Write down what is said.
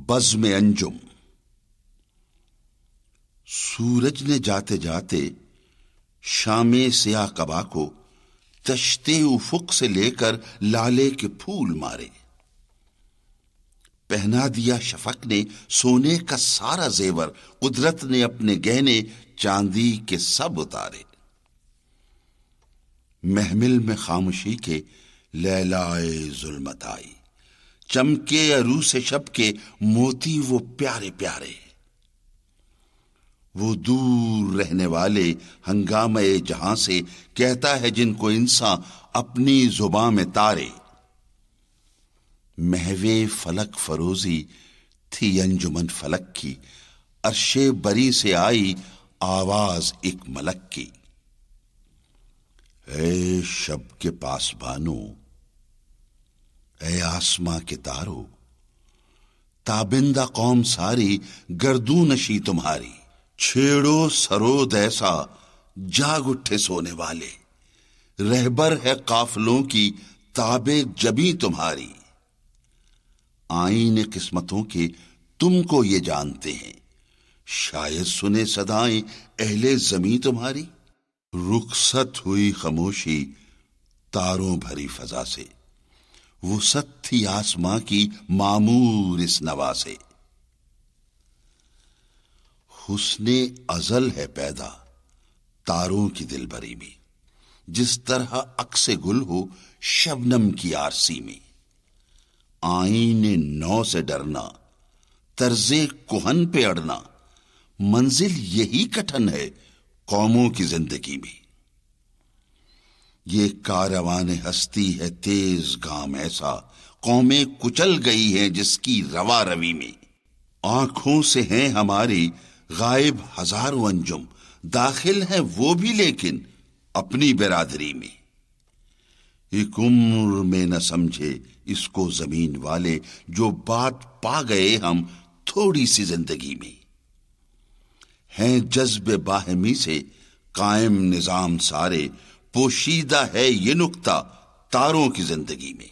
بزم انجم. سورج نے جاتے جاتے شام سیاہ قبا کو تشتے افق سے لے کر لالے کے پھول مارے. پہنا دیا شفق نے سونے کا سارا زیور، قدرت نے اپنے گہنے چاندی کے سب اتارے. محمل میں خاموشی کے لیلائے ظلمت آئی، چمکے عروس شب کے موتی وہ پیارے پیارے. وہ دور رہنے والے ہنگامے جہاں سے کہتا ہے جن کو انسان اپنی زباں میں تارے. محوے فلک فروزی تھی انجمن فلک کی، عرش بری سے آئی آواز ایک ملک کی. اے شب کے پاسبانو، اے آسماں کے تارو، تابندہ قوم ساری گردوں نشی تمہاری. چھیڑو سرود ایسا جاگ اٹھے سونے والے، رہبر ہے قافلوں کی تابے جبیں تمہاری. آئین قسمتوں کے تم کو یہ جانتے ہیں، شاید سنے صدائیں اہل زمیں تمہاری. رخصت ہوئی خاموشی تاروں بھری فضا سے، وسعت تھی آسماں کی معمور اس نوا سے. حسن ازل ہے پیدا تاروں کی دل بری میں، جس طرح عکس گل ہو شبنم کی آرسی میں. آئین نو سے ڈرنا، طرز کہن پہ اڑنا، منزل یہی کٹھن ہے قوموں کی زندگی میں. یہ کاروان ہستی ہے تیز گام ایسا، قومیں کچل گئی ہیں جس کی روا روی میں. آنکھوں سے ہیں ہماری غائب ہزاروں انجم، داخل ہیں وہ بھی لیکن اپنی برادری میں. ایک عمر میں نہ سمجھے اس کو زمین والے، جو بات پا گئے ہم تھوڑی سی زندگی میں. ہیں جذب باہمی سے قائم نظام سارے، پوشیدہ ہے یہ نکتہ تاروں کی زندگی میں.